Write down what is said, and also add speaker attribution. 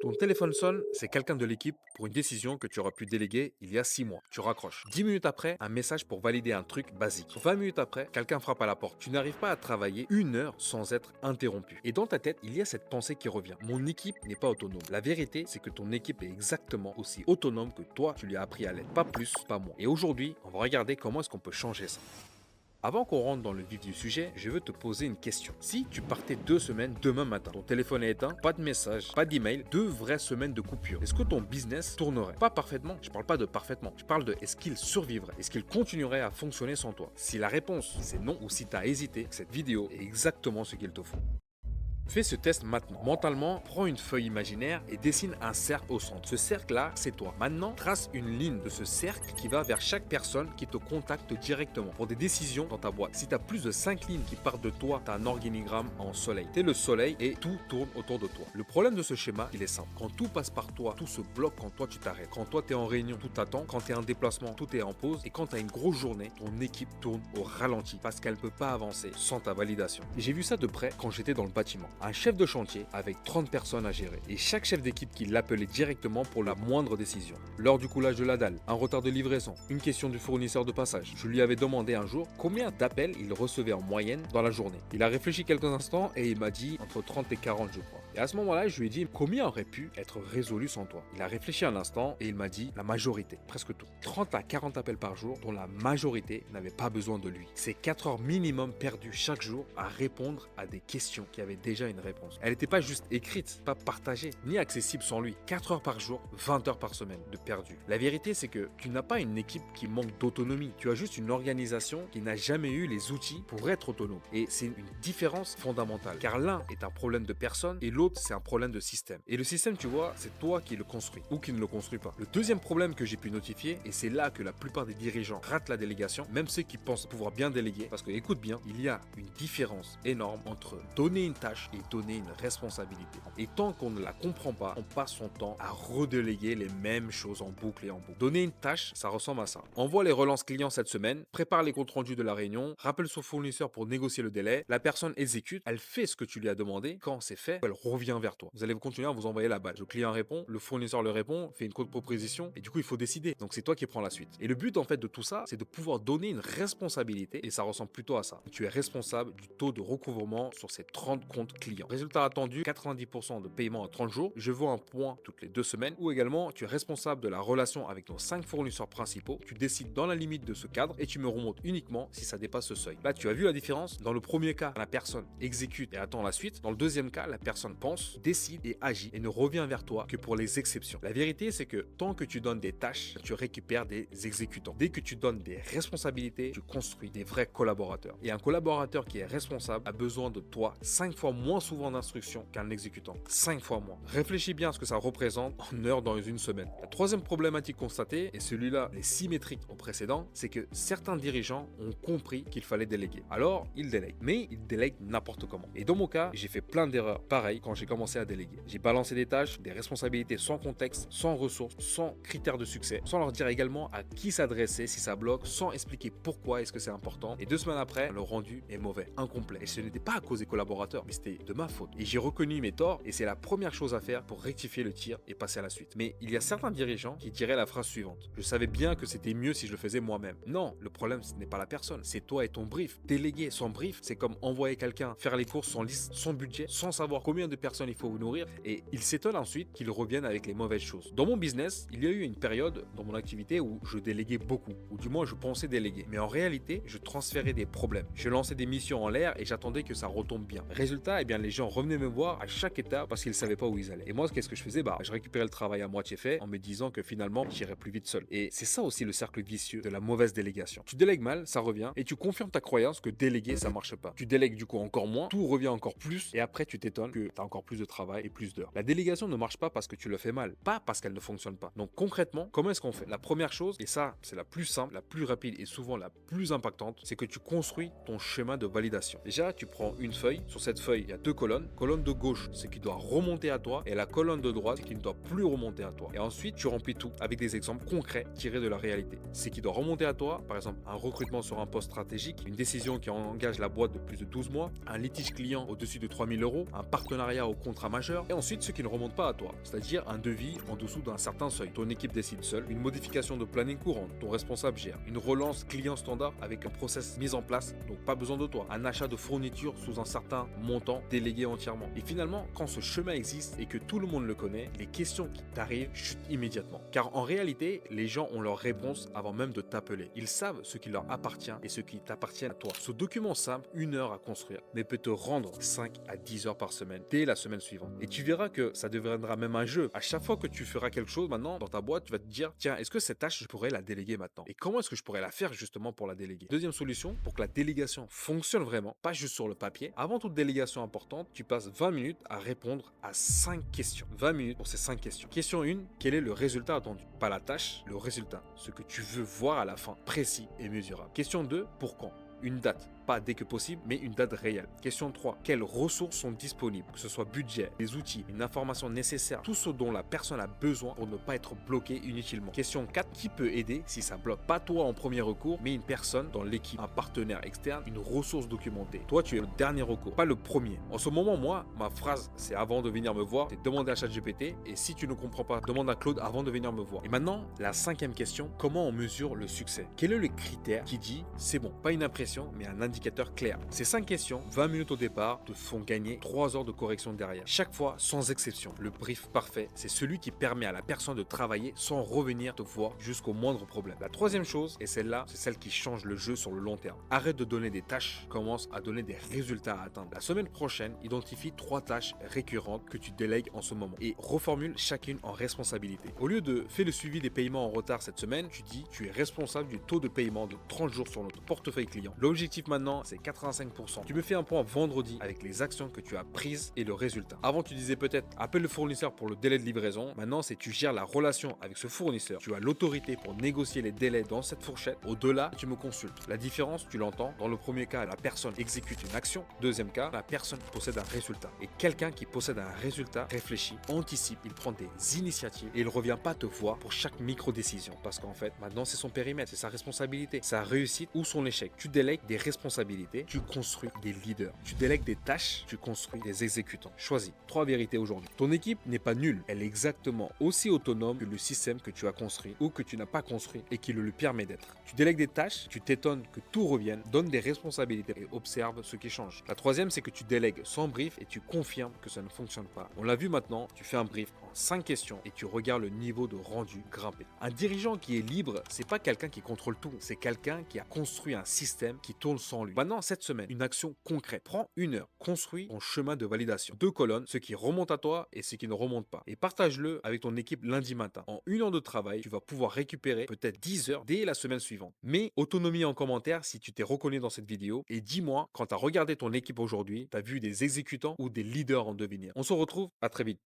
Speaker 1: Ton téléphone sonne, c'est quelqu'un de l'équipe pour une décision que tu aurais pu déléguer il y a 6 mois. Tu raccroches. 10 minutes après, un message pour valider un truc basique. 20 minutes après, quelqu'un frappe à la porte. Tu n'arrives pas à travailler 1 heure sans être interrompu. Et dans ta tête, il y a cette pensée qui revient. Mon équipe n'est pas autonome. La vérité, c'est que ton équipe est exactement aussi autonome que toi, tu lui as appris à l'être. Pas plus, pas moins. Et aujourd'hui, on va regarder comment est-ce qu'on peut changer ça. Avant qu'on rentre dans le vif du sujet, je veux te poser une question. Si tu partais 2 semaines demain matin, ton téléphone est éteint, pas de message, pas d'email, 2 vraies semaines de coupure, est-ce que ton business tournerait? Pas parfaitement, je parle pas de parfaitement, je parle de est-ce qu'il survivrait? Est-ce qu'il continuerait à fonctionner sans toi? Si la réponse c'est non ou si tu as hésité, cette vidéo est exactement ce qu'il te faut. Fais ce test maintenant. Mentalement, prends une feuille imaginaire et dessine un cercle au centre. Ce cercle-là, c'est toi. Maintenant, trace une ligne de ce cercle qui va vers chaque personne qui te contacte directement pour des décisions dans ta boîte. Si tu as plus de 5 lignes qui partent de toi, tu as un organigramme en soleil. Tu es le soleil et tout tourne autour de toi. Le problème de ce schéma, il est simple. Quand tout passe par toi, tout se bloque quand toi tu t'arrêtes. Quand toi tu es en réunion, tout t'attend. Quand tu es en déplacement, tout est en pause. Et quand tu as une grosse journée, ton équipe tourne au ralenti parce qu'elle ne peut pas avancer sans ta validation. Et j'ai vu ça de près quand j'étais dans le bâtiment. Un chef de chantier avec 30 personnes à gérer et chaque chef d'équipe qui l'appelait directement pour la moindre décision. L'heure du coulage de la dalle, un retard de livraison, une question du fournisseur de passage. Je lui avais demandé un jour combien d'appels il recevait en moyenne dans la journée. Il a réfléchi quelques instants et il m'a dit entre 30 et 40 je crois. Et à ce moment-là, je lui ai dit combien aurait pu être résolu sans toi. Il a réfléchi un instant et il m'a dit la majorité, presque tout. 30 à 40 appels par jour dont la majorité n'avait pas besoin de lui. C'est 4 heures minimum perdues chaque jour à répondre à des questions qui avaient déjà une réponse. Elle n'était pas juste écrite, pas partagée, ni accessible sans lui. 4 heures par jour, 20 heures par semaine de perdu. La vérité, c'est que tu n'as pas une équipe qui manque d'autonomie. Tu as juste une organisation qui n'a jamais eu les outils pour être autonome. Et c'est une différence fondamentale. Car l'un est un problème de personne et l'autre, c'est un problème de système. Et le système, tu vois, c'est toi qui le construis ou qui ne le construis pas. Le deuxième problème que j'ai pu notifier, et c'est là que la plupart des dirigeants ratent la délégation, même ceux qui pensent pouvoir bien déléguer, parce que écoute bien, il y a une différence énorme entre donner une tâche et donner une responsabilité. Et tant qu'on ne la comprend pas, on passe son temps à redéléguer les mêmes choses en boucle et en boucle. Donner une tâche, ça ressemble à ça. Envoie les relances clients cette semaine, prépare les comptes rendus de la réunion, rappelle son fournisseur pour négocier le délai, la personne exécute, elle fait ce que tu lui as demandé, quand c'est fait, elle revient vers toi. Vous allez continuer à vous envoyer la balle. Le client répond, le fournisseur le répond, fait une contre-proposition, et du coup il faut décider. Donc c'est toi qui prends la suite. Et le but en fait de tout ça, c'est de pouvoir donner une responsabilité, et ça ressemble plutôt à ça. Tu es responsable du taux de recouvrement sur ces 30 comptes clients. Résultat attendu, 90% de paiement en 30 jours. Je veux un point toutes les 2 semaines. Ou également, tu es responsable de la relation avec nos 5 fournisseurs principaux. Tu décides dans la limite de ce cadre et tu me remontes uniquement si ça dépasse ce seuil. Là, tu as vu la différence? Dans le premier cas, la personne exécute et attend la suite. Dans le deuxième cas, la personne pense, décide et agit et ne revient vers toi que pour les exceptions. La vérité, c'est que tant que tu donnes des tâches, tu récupères des exécutants. Dès que tu donnes des responsabilités, tu construis des vrais collaborateurs. Et un collaborateur qui est responsable a besoin de toi 5 fois moins souvent d'instructions qu'un exécutant. 5 fois moins. Réfléchis bien à ce que ça représente en heures dans une semaine. La troisième problématique constatée, et celui-là est symétrique au précédent, c'est que certains dirigeants ont compris qu'il fallait déléguer. Alors, ils délèguent. Mais ils délèguent n'importe comment. Et dans mon cas, j'ai fait plein d'erreurs pareilles quand j'ai commencé à déléguer. J'ai balancé des tâches, des responsabilités sans contexte, sans ressources, sans critères de succès, sans leur dire également à qui s'adresser si ça bloque, sans expliquer pourquoi est-ce que c'est important. Et 2 semaines après, le rendu est mauvais, incomplet. Et ce n'était pas à cause des collaborateurs, mais c'était de ma faute. Et j'ai reconnu mes torts et c'est la première chose à faire pour rectifier le tir et passer à la suite. Mais il y a certains dirigeants qui diraient la phrase suivante: je savais bien que c'était mieux si je le faisais moi-même. Non, le problème ce n'est pas la personne, c'est toi et ton brief. Déléguer sans brief, c'est comme envoyer quelqu'un faire les courses sans liste, sans budget, sans savoir combien de personnes il faut vous nourrir, et il s'étonne ensuite qu'il revienne avec les mauvaises choses. Dans mon business, il y a eu une période dans mon activité où je déléguais beaucoup, ou du moins je pensais déléguer. Mais en réalité, je transférais des problèmes. Je lançais des missions en l'air et j'attendais que ça retombe bien. Résultat, eh bien les gens revenaient me voir à chaque étape parce qu'ils ne savaient pas où ils allaient. Et moi, qu'est-ce que je faisais? Je récupérais le travail à moitié fait en me disant que finalement, j'irais plus vite seul. Et c'est ça aussi le cercle vicieux de la mauvaise délégation. Tu délègues mal, ça revient, et tu confirmes ta croyance que déléguer, ça marche pas. Tu délègues du coup encore moins, tout revient encore plus, et après tu t'étonnes que tu as encore plus de travail et plus d'heures. La délégation ne marche pas parce que tu le fais mal, pas parce qu'elle ne fonctionne pas. Donc concrètement, comment est-ce qu'on fait? La première chose, et ça, c'est la plus simple, la plus rapide et souvent la plus impactante, c'est que tu construis ton schéma de validation. Déjà, tu prends une feuille. Sur cette feuille, il y a 2 colonnes. Colonne de gauche, c'est qui doit remonter à toi, et la colonne de droite, c'est qui ne doit plus remonter à toi. Et ensuite, tu remplis tout avec des exemples concrets tirés de la réalité. C'est qui doit remonter à toi, par exemple, un recrutement sur un poste stratégique, une décision qui engage la boîte de plus de 12 mois, un litige client au-dessus de 3 000 euros, un partenariat partenariats ou contrats majeurs. Et ensuite, ceux qui ne remontent pas à toi, c'est-à-dire un devis en dessous d'un certain seuil. Ton équipe décide seule, une modification de planning courante, ton responsable gère, une relance client standard avec un process mis en place, donc pas besoin de toi, un achat de fournitures sous un certain montant délégué entièrement. Et finalement, quand ce chemin existe et que tout le monde le connaît, les questions qui t'arrivent chutent immédiatement. Car en réalité, les gens ont leur réponse avant même de t'appeler. Ils savent ce qui leur appartient et ce qui t'appartient à toi. Ce document simple, 1 heure à construire, mais peut te rendre 5 à 10 heures par semaine dès la semaine suivante. Et tu verras que ça deviendra même un jeu. À chaque fois que tu feras quelque chose maintenant dans ta boîte, tu vas te dire, tiens, est-ce que cette tâche, je pourrais la déléguer maintenant? Et comment est-ce que je pourrais la faire justement pour la déléguer? Deuxième solution, pour que la délégation fonctionne vraiment, pas juste sur le papier, avant toute délégation importante, tu passes 20 minutes à répondre à 5 questions. 20 minutes pour ces 5 questions. Question 1, quel est le résultat attendu? Pas la tâche, le résultat. Ce que tu veux voir à la fin, précis et mesurable. Question 2, pour quand? Une date, pas dès que possible, mais une date réelle. Question 3, quelles ressources sont disponibles? Que ce soit budget, des outils, une information nécessaire, tout ce dont la personne a besoin pour ne pas être bloqué inutilement. Question 4, qui peut aider si ça bloque? Pas toi en premier recours, mais une personne dans l'équipe, un partenaire externe, une ressource documentée. Toi, tu es le dernier recours, pas le premier. En ce moment, moi, ma phrase, c'est avant de venir me voir, c'est demander à ChatGPT, et si tu ne comprends pas, demande à Claude avant de venir me voir. Et maintenant, la 5e question, comment on mesure le succès? Quel est le critère qui dit, c'est bon, pas une impression, mais un indicateur clair. Ces 5 questions, 20 minutes au départ, te font gagner 3 heures de correction derrière. Chaque fois, sans exception, le brief parfait, c'est celui qui permet à la personne de travailler sans revenir te voir jusqu'au moindre problème. La 3e chose, et celle-là, c'est celle qui change le jeu sur le long terme. Arrête de donner des tâches, commence à donner des résultats à atteindre. La semaine prochaine, identifie 3 tâches récurrentes que tu délègues en ce moment et reformule chacune en responsabilité. Au lieu de faire le suivi des paiements en retard cette semaine, tu dis tu es responsable du taux de paiement de 30 jours sur notre portefeuille client. L'objectif maintenant, c'est 85%. Tu me fais un point vendredi avec les actions que tu as prises et le résultat. Avant, tu disais peut-être appelle le fournisseur pour le délai de livraison. Maintenant, c'est tu gères la relation avec ce fournisseur. Tu as l'autorité pour négocier les délais dans cette fourchette. Au-delà, tu me consultes. La différence, tu l'entends. Dans le premier cas, la personne exécute une action. Deuxième cas, la personne possède un résultat. Et quelqu'un qui possède un résultat réfléchit, anticipe, il prend des initiatives et il ne revient pas te voir pour chaque micro-décision. Parce qu'en fait, maintenant, c'est son périmètre, c'est sa responsabilité, sa réussite ou son échec. Tu délègues des responsabilités, tu construis des leaders. Tu délègues des tâches, tu construis des exécutants. Choisis 3 vérités aujourd'hui. Ton équipe n'est pas nulle, elle est exactement aussi autonome que le système que tu as construit ou que tu n'as pas construit et qui le lui permet d'être. Tu délègues des tâches, tu t'étonnes que tout revienne, donne des responsabilités et observe ce qui change. La 3e, c'est que tu délègues sans brief et tu confirmes que ça ne fonctionne pas. On l'a vu maintenant, tu fais un brief en 5 questions et tu regardes le niveau de rendu grimper. Un dirigeant qui est libre, c'est pas quelqu'un qui contrôle tout, c'est quelqu'un qui a construit un système qui tourne sans lui. Maintenant, cette semaine, une action concrète. Prends 1 heure, construis ton chemin de validation. 2 colonnes, ce qui remonte à toi et ce qui ne remonte pas. Et partage-le avec ton équipe lundi matin. En 1 heure de travail, tu vas pouvoir récupérer peut-être 10 heures dès la semaine suivante. Mais autonomie en commentaire si tu t'es reconnu dans cette vidéo et dis-moi quand tu as regardé ton équipe aujourd'hui, tu as vu des exécutants ou des leaders en devenir. On se retrouve à très vite.